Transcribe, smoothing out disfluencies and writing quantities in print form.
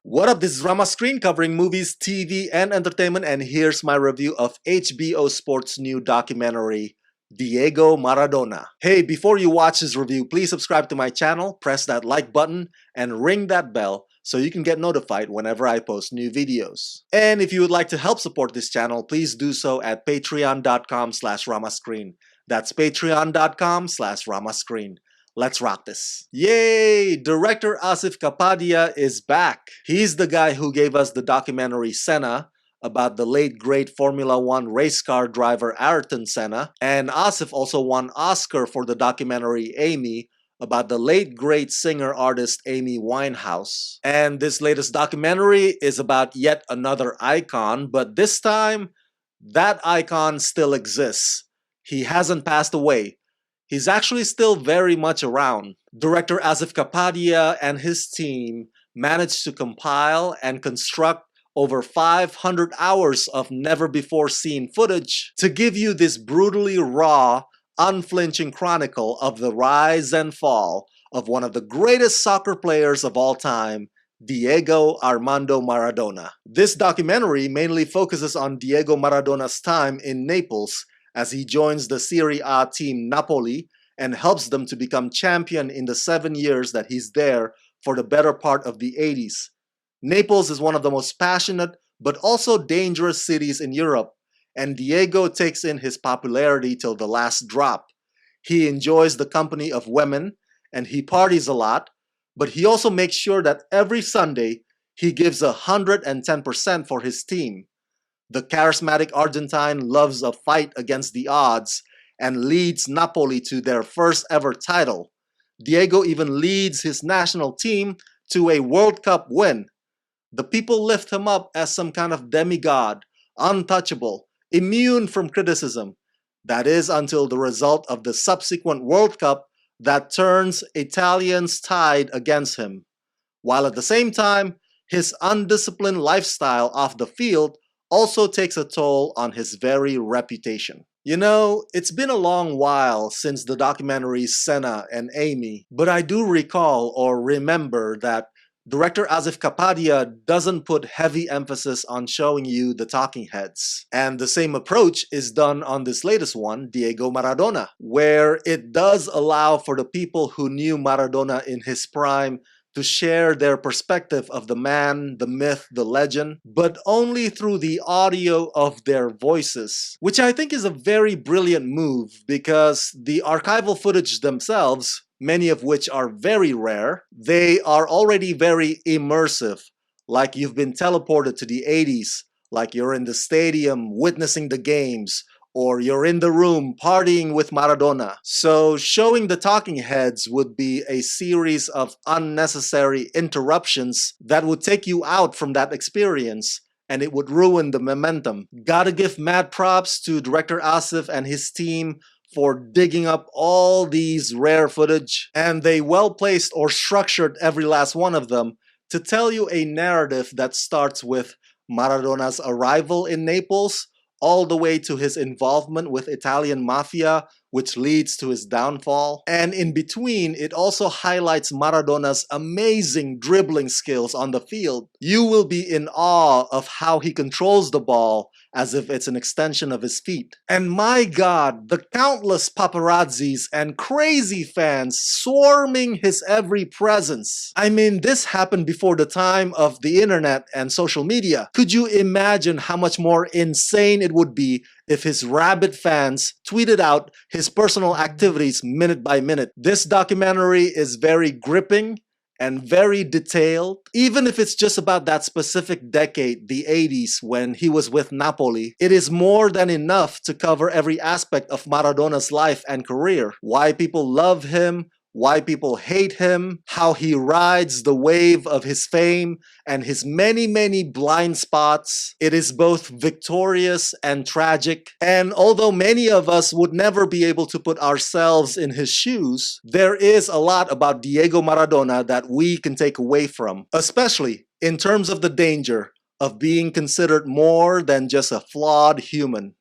What up, this is Rama Screen covering movies, TV, and entertainment, and here's my review of HBO Sports' new documentary, Diego Maradona. Hey, before you watch this review, please subscribe to my channel, press that like button, and ring that bell so you can get notified whenever I post new videos. And if you would like to help support this channel, please do so at patreon.com/ramascreen. That's patreon.com/ramascreen. Let's rock this. Yay! Director Asif Kapadia is back. He's the guy who gave us the documentary Senna about the late great Formula One race car driver Ayrton Senna. And Asif also won Oscar for the documentary Amy about the late great singer-artist Amy Winehouse. And this latest documentary is about yet another icon, but this time, that icon still exists. He hasn't passed away. He's actually still very much around. Director Asif Kapadia and his team managed to compile and construct over 500 hours of never-before-seen footage to give you this brutally raw, unflinching chronicle of the rise and fall of one of the greatest soccer players of all time, Diego Armando Maradona. This documentary mainly focuses on Diego Maradona's time in Naples as he joins the Serie A team Napoli and helps them to become champion in the 7 years that he's there for the better part of the 80s. Naples is one of the most passionate but also dangerous cities in Europe, and Diego takes in his popularity till the last drop. He enjoys the company of women and he parties a lot, but he also makes sure that every Sunday he gives 110% for his team. The charismatic Argentine loves a fight against the odds and leads Napoli to their first ever title. Diego even leads his national team to a World Cup win. The people lift him up as some kind of demigod, untouchable, immune from criticism. That is until the result of the subsequent World Cup that turns Italians' tide against him. While at the same time, his undisciplined lifestyle off the field also takes a toll on his very reputation. You know, it's been a long while since the documentaries Senna and Amy, but I do recall or remember that director Asif Kapadia doesn't put heavy emphasis on showing you the talking heads. And the same approach is done on this latest one, Diego Maradona, where it does allow for the people who knew Maradona in his prime to share their perspective of the man, the myth, the legend, but only through the audio of their voices, which I think is a very brilliant move because the archival footage themselves, many of which are very rare, they are already very immersive, like you've been teleported to the 80s, like you're in the stadium witnessing the games, or you're in the room partying with Maradona. So showing the talking heads would be a series of unnecessary interruptions that would take you out from that experience, and it would ruin the momentum. Gotta give mad props to director Asif and his team for digging up all these rare footage, and they well placed or structured every last one of them to tell you a narrative that starts with Maradona's arrival in Naples, all the way to his involvement with Italian mafia, which leads to his downfall. And in between, it also highlights Maradona's amazing dribbling skills on the field. You will be in awe of how he controls the ball as if it's an extension of his feet. And my God, the countless paparazzis and crazy fans swarming his every presence. I mean, this happened before the time of the internet and social media. Could you imagine how much more insane it would be if his rabid fans tweeted out his personal activities minute by minute? This documentary is very gripping and very detailed. Even if it's just about that specific decade, the 80s, when he was with Napoli, it is more than enough to cover every aspect of Maradona's life and career. Why people love him, why people hate him, how he rides the wave of his fame, and his many blind spots. It is both victorious and tragic. And although many of us would never be able to put ourselves in his shoes, there is a lot about Diego Maradona that we can take away from, especially in terms of the danger of being considered more than just a flawed human.